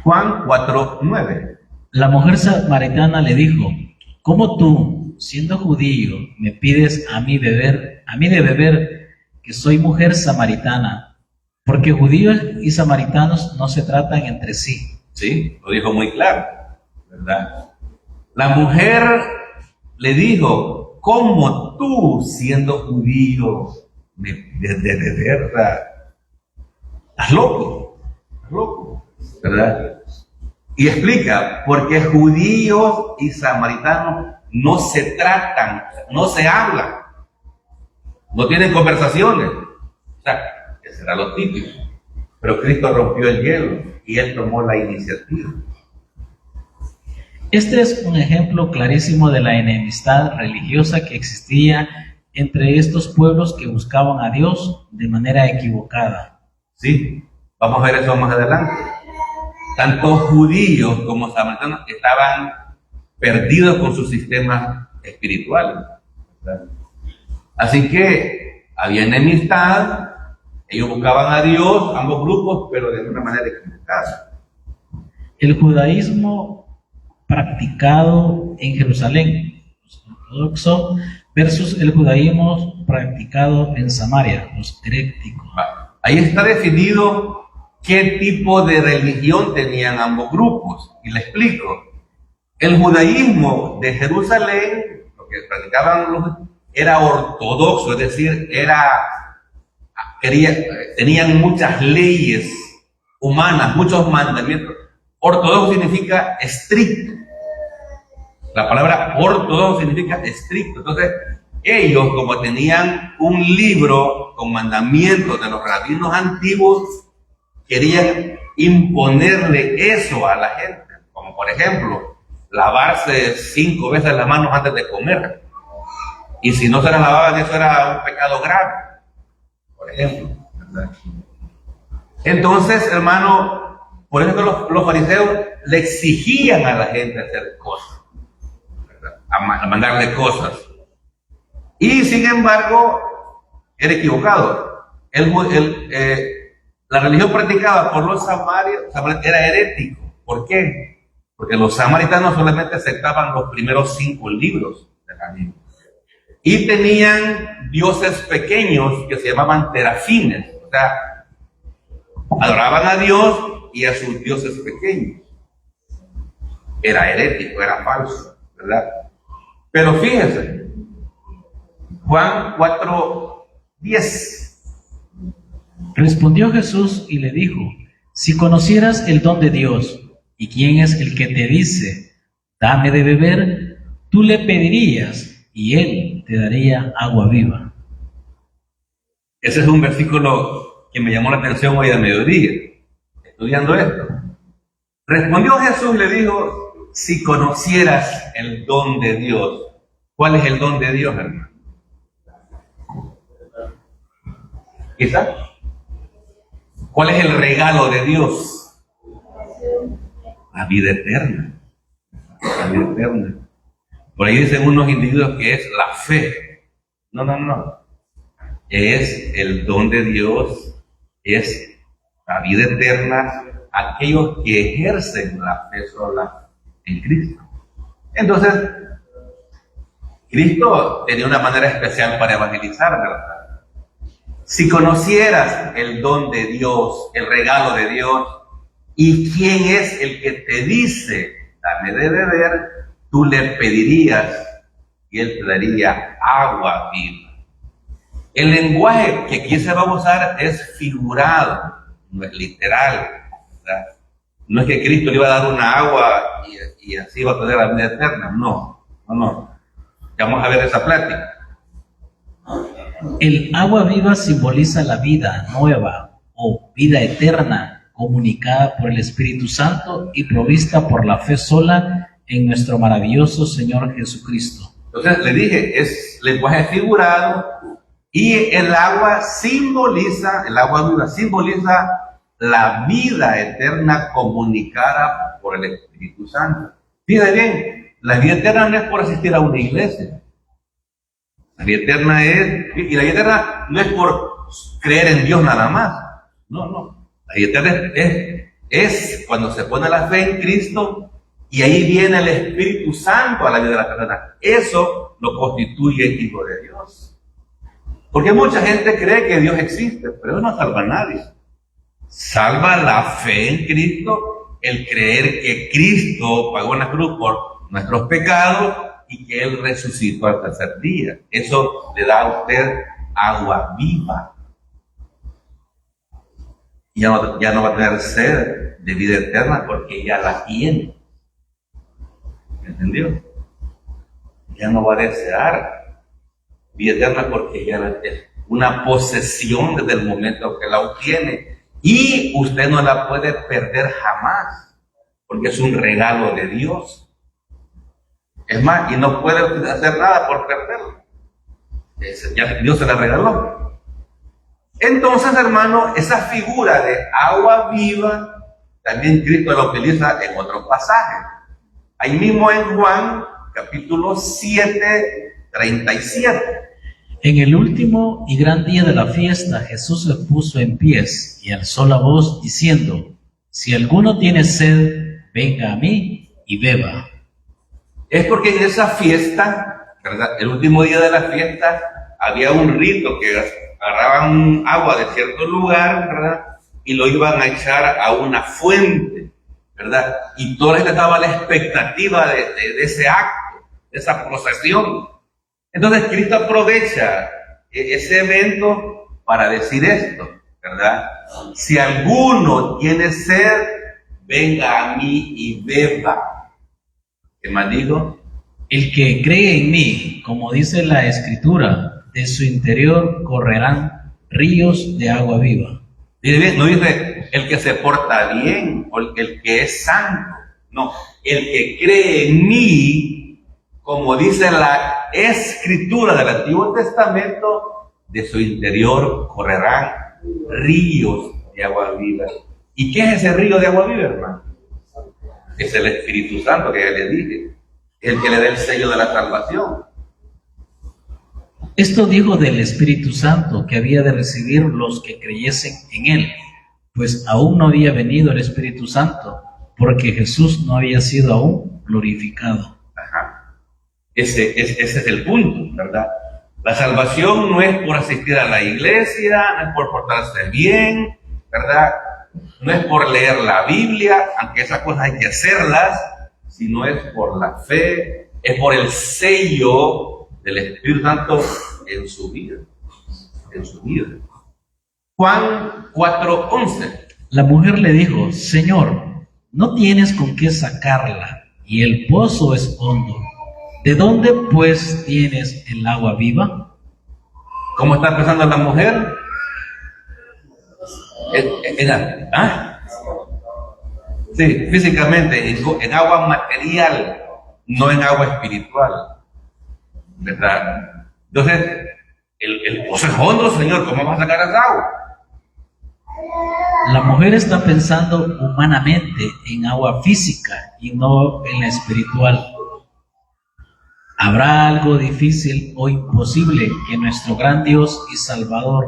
Juan 4:9. La mujer samaritana le dijo: ¿cómo tú, siendo judío, me pides a mí de beber, que soy mujer samaritana? Porque judíos y samaritanos no se tratan entre sí. Sí, lo dijo muy claro, ¿verdad? La mujer le dijo: ¿cómo tú, siendo judío, me pides de beber? Estás loco, ¿verdad? Y explica: porque judíos y samaritanos no se tratan, no se hablan, no tienen conversaciones. O sea, ese era lo típico. Pero Cristo rompió el hielo y Él tomó la iniciativa. Este es un ejemplo clarísimo de la enemistad religiosa que existía entre estos pueblos que buscaban a Dios de manera equivocada. Sí, vamos a ver eso más adelante. Tanto judíos como samaritanos estaban perdidos con sus sistemas espirituales, ¿verdad? Así que había enemistad, ellos buscaban a Dios, ambos grupos, pero de una manera equivocada. El judaísmo practicado en Jerusalén, los ortodoxos, versus el judaísmo practicado en Samaria, los heréticos. Ahí está definido qué tipo de religión tenían ambos grupos, y le explico. El judaísmo de Jerusalén, lo que practicaban era ortodoxo, es decir, tenían muchas leyes humanas, muchos mandamientos. Ortodoxo significa estricto. La palabra ortodoxo significa estricto. Entonces, ellos, como tenían un libro con mandamientos de los rabinos antiguos, querían imponerle eso a la gente. Como por ejemplo, lavarse 5 veces las manos antes de comer. Y si no se las lavaban, eso era un pecado grave. por ejemplo, ¿verdad? Entonces, hermano, por eso que los fariseos le exigían a la gente hacer cosas, ¿verdad? A mandarle cosas. Y sin embargo, era equivocado. La religión practicada por los samaritanos era herético. ¿Por qué? Porque los samaritanos solamente aceptaban los primeros 5 libros de la Biblia. Y tenían dioses pequeños que se llamaban terafines. O sea, adoraban a Dios y a sus dioses pequeños. Era herético, era falso, ¿verdad? Pero fíjense, Juan 4:10. Respondió Jesús y le dijo: si conocieras el don de Dios y quién es el que te dice, dame de beber, tú le pedirías y él te daría agua viva. Ese es un versículo que me llamó la atención hoy a mediodía, estudiando esto. Respondió Jesús y le dijo: si conocieras el don de Dios. ¿Cuál es el don de Dios, hermano? ¿Quizás? ¿Cuál es el regalo de Dios? La vida eterna. La vida eterna. Por ahí dicen unos individuos que es la fe. No. Es el don de Dios, es la vida eterna, aquellos que ejercen la fe sola en Cristo. Entonces, Cristo tenía una manera especial para evangelizar, ¿verdad? Si conocieras el don de Dios, el regalo de Dios, y quién es el que te dice, dame de beber, tú le pedirías y él te daría agua viva. El lenguaje que aquí se va a usar es figurado, no es literal, ¿verdad? No es que Cristo le iba a dar una agua y así va a tener la vida eterna, no. Ya vamos a ver esa plática. El agua viva simboliza la vida nueva o vida eterna comunicada por el Espíritu Santo y provista por la fe sola en nuestro maravilloso Señor Jesucristo. Entonces le dije, es lenguaje figurado y el agua viva simboliza la vida eterna comunicada por el Espíritu Santo. Fíjate bien, la vida eterna no es por asistir a una iglesia. La vida eterna no es por creer en Dios nada más. No. La vida eterna es cuando se pone la fe en Cristo y ahí viene el Espíritu Santo a la vida de la persona. Eso lo constituye hijo de Dios. Porque mucha gente cree que Dios existe, pero eso no salva a nadie. Salva la fe en Cristo, el creer que Cristo pagó en la cruz por nuestros pecados y que Él resucitó al tercer día. Eso le da a usted agua viva. Y ya no va a tener sed de vida eterna porque ya la tiene. ¿Entendió? Ya no va a desear vida eterna porque ya es una posesión desde el momento que la obtiene. Y usted no la puede perder jamás porque es un regalo de Dios. Es más, y no puede hacer nada por perderlo. Ya Dios se la regaló. Entonces, hermano, esa figura de agua viva, también Cristo la utiliza en otros pasajes. Ahí mismo en Juan, capítulo 7:37. En el último y gran día de la fiesta, Jesús se puso en pies y alzó la voz diciendo: si alguno tiene sed, venga a mí y beba. Es porque en esa fiesta, ¿verdad? El último día de la fiesta, había un rito que agarraban agua de cierto lugar, ¿verdad? Y lo iban a echar a una fuente, ¿verdad? Y toda la gente estaba a la expectativa de ese acto, de esa procesión. Entonces Cristo aprovecha ese evento para decir esto, ¿verdad? Si alguno tiene sed, venga a mí y beba. ¿Qué más dijo? El que cree en mí, como dice la Escritura, de su interior correrán ríos de agua viva. No dice el que se porta bien o el que es santo. No, el que cree en mí, como dice la Escritura del Antiguo Testamento, de su interior correrán ríos de agua viva. ¿Y qué es ese río de agua viva, hermano? Es el Espíritu Santo que ya les dije, el que le da el sello de la salvación. Esto dijo del Espíritu Santo que había de recibir los que creyesen en él, pues aún no había venido el Espíritu Santo, porque Jesús no había sido aún glorificado. Ajá. Ese es el punto, ¿verdad? La salvación no es por asistir a la iglesia, no es por portarse bien, ¿verdad? No es por leer la Biblia, aunque esas cosas hay que hacerlas, sino es por la fe, es por el sello del Espíritu Santo en su vida, en su vida. Juan 4:11. La mujer le dijo: Señor, no tienes con qué sacarla, y el pozo es hondo. ¿De dónde pues tienes el agua viva? ¿Cómo está pensando la mujer? Sí, físicamente, en agua material, no en agua espiritual, ¿verdad? Entonces, el pozo es hondo, Señor, ¿cómo vas a sacar esa agua? La mujer está pensando humanamente en agua física y no en la espiritual. ¿Habrá algo difícil o imposible que nuestro gran Dios y Salvador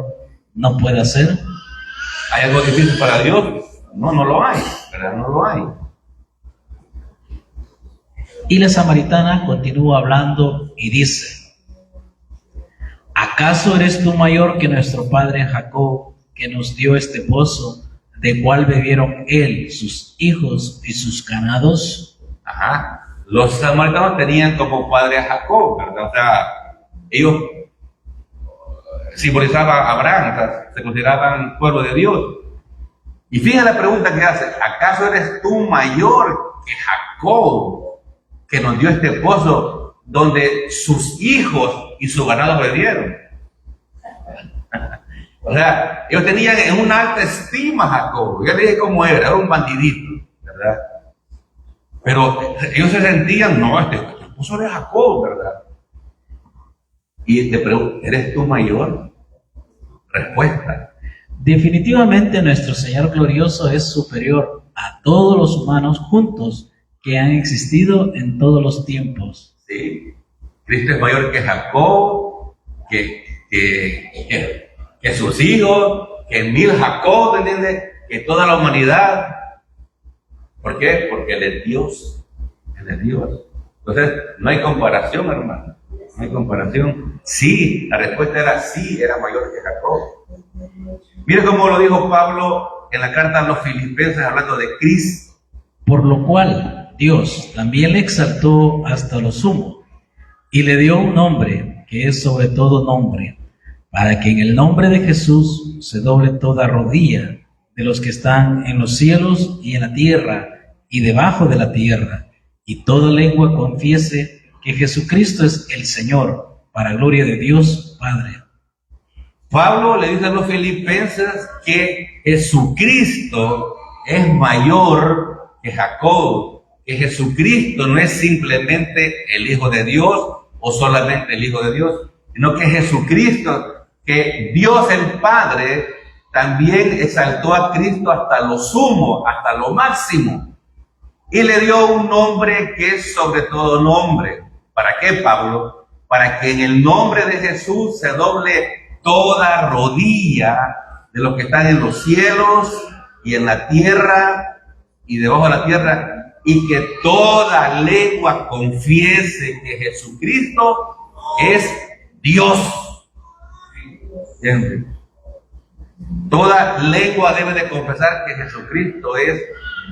no pueda hacer? ¿Hay algo difícil para Dios? No, no lo hay, ¿verdad? No lo hay. Y la samaritana continúa hablando y dice: ¿acaso eres tú mayor que nuestro padre Jacob, que nos dio este pozo, de cual bebieron él, sus hijos y sus ganados? Ajá. Los samaritanos tenían como padre a Jacob, ¿verdad? O sea, ellos simbolizaban a Abraham, o sea, se consideraban pueblo de Dios. Y fíjate la pregunta que hace: ¿acaso eres tú mayor que Jacob, que nos dio este pozo donde sus hijos y su ganado bebieron? O sea, ellos tenían en una alta estima a Jacob. Ya le dije cómo era un bandidito, ¿verdad? Pero ellos se sentían, no, este pozo de Jacob, ¿verdad? Y te pregunto, ¿eres tú mayor? Respuesta: Definitivamente nuestro Señor glorioso es superior a todos los humanos juntos que han existido en todos los tiempos. sí. Cristo es mayor que Jacob, que sus hijos, que 1000 Jacob, ¿entiendes? Que toda la humanidad. ¿Por qué? Porque Él es Dios. Él es Dios. Entonces, no hay comparación, hermano. No hay comparación. Sí, la respuesta era sí, era mayor que Jacob. Mire cómo lo dijo Pablo en la carta a los Filipenses, hablando de Cristo. Por lo cual Dios también le exaltó hasta lo sumo y le dio un nombre que es sobre todo nombre, para que en el nombre de Jesús se doble toda rodilla de los que están en los cielos y en la tierra y debajo de la tierra, y toda lengua confiese que Jesucristo es el Señor, para gloria de Dios Padre. Pablo le dice a los filipenses que Jesucristo es mayor que Jacob, que Jesucristo no es simplemente el Hijo de Dios o solamente el Hijo de Dios, sino que Jesucristo, que Dios el Padre también exaltó a Cristo hasta lo sumo, hasta lo máximo, y le dio un nombre que es sobre todo nombre. ¿Para qué, Pablo? Para que en el nombre de Jesús se doble toda rodilla de los que están en los cielos y en la tierra y debajo de la tierra, y que toda lengua confiese que Jesucristo es Dios. ¿Entiendes? Toda lengua debe de confesar que Jesucristo es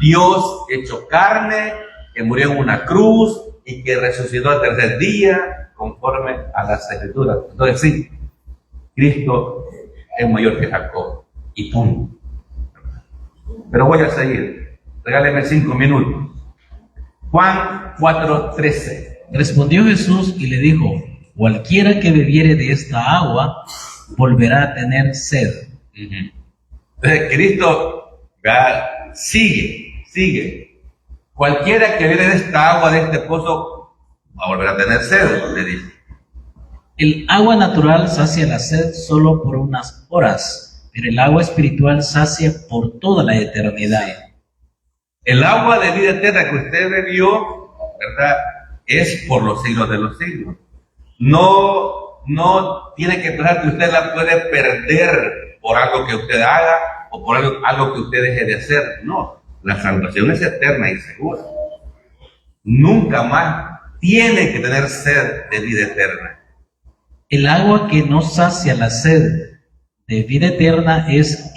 Dios hecho carne, que murió en una cruz y que resucitó al tercer día conforme a las Escrituras. Entonces sí, Cristo es mayor que Jacob y punto. Pero voy a seguir. Regáleme 5 minutos. Juan 4:13. Respondió Jesús y le dijo: cualquiera que bebiere de esta agua volverá a tener sed. Entonces Cristo sigue. Cualquiera que bebiere de esta agua, de este pozo, va a volver a tener sed, le dice. El agua natural sacia la sed solo por unas horas, pero el agua espiritual sacia por toda la eternidad. El agua de vida eterna que usted bebió, ¿verdad?, es por los siglos de los siglos. No tiene que pensar que usted la puede perder por algo que usted haga o por algo que usted deje de hacer. No, la salvación es eterna y segura. Nunca más tiene que tener sed de vida eterna. El agua que no sacia la sed de vida eterna es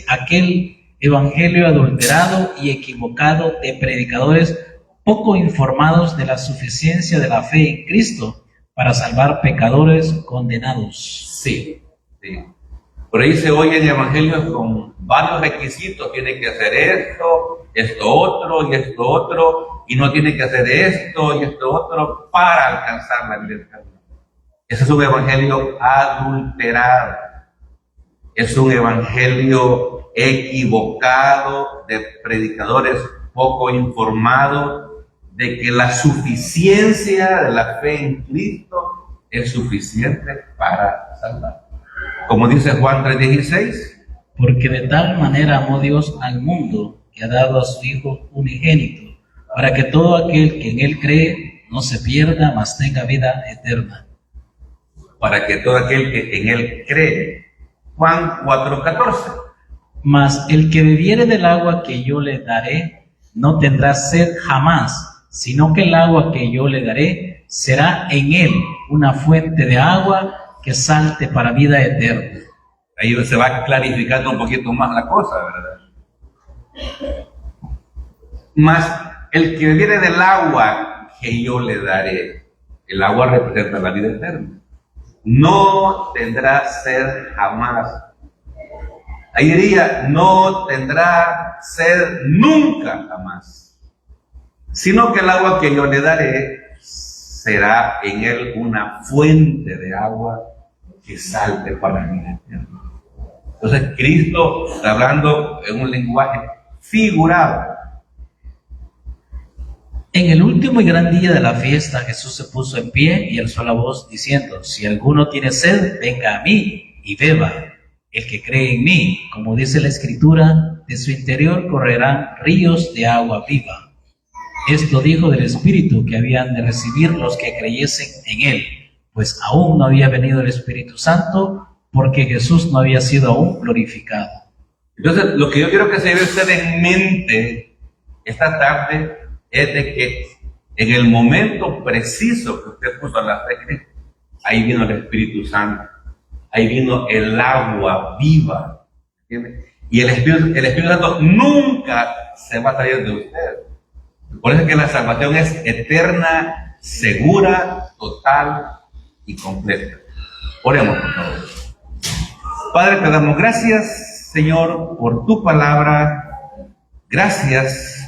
aquel evangelio adulterado y equivocado de predicadores poco informados de la suficiencia de la fe en Cristo para salvar pecadores condenados. Sí. Por ahí se oyen evangelios con varios requisitos. Tiene que hacer esto otro y esto otro, y no tiene que hacer esto y esto otro para alcanzar la vida eterna. Ese es un evangelio adulterado. Es un evangelio equivocado de predicadores poco informados de que la suficiencia de la fe en Cristo es suficiente para salvar. Como dice Juan 3:16. Porque de tal manera amó Dios al mundo que ha dado a su Hijo unigénito, para que todo aquel que en Él cree no se pierda, mas tenga vida eterna. Para que todo aquel que en Él cree. Juan 4:14. Mas el que bebiere del agua que yo le daré no tendrá sed jamás, sino que el agua que yo le daré será en él una fuente de agua que salte para vida eterna. Ahí se va clarificando un poquito más la cosa, ¿verdad? Mas el que bebiere del agua que yo le daré, el agua representa la vida eterna, no tendrá sed jamás. Ahí diría, no tendrá sed nunca jamás, sino que el agua que yo le daré será en él una fuente de agua que salte para la vida eterna. Entonces Cristo está hablando en un lenguaje figurado. En el último y gran día de la fiesta, Jesús se puso en pie y alzó la voz diciendo: si alguno tiene sed, venga a mí y beba. El que cree en mí, como dice la Escritura, de su interior correrán ríos de agua viva. Esto dijo del Espíritu que habían de recibir los que creyesen en él, pues aún no había venido el Espíritu Santo, porque Jesús no había sido aún glorificado. Entonces, lo que yo quiero que se lleve usted en mente esta tarde es de que en el momento preciso que usted puso la fe en Cristo, ahí vino el Espíritu Santo, ahí vino el agua viva, ¿entiende? Y el Espíritu Santo nunca se va a salir de usted. Por eso es que la salvación es eterna, segura, total y completa. Oremos, por favor. Padre, te damos gracias, Señor, por tu palabra. Gracias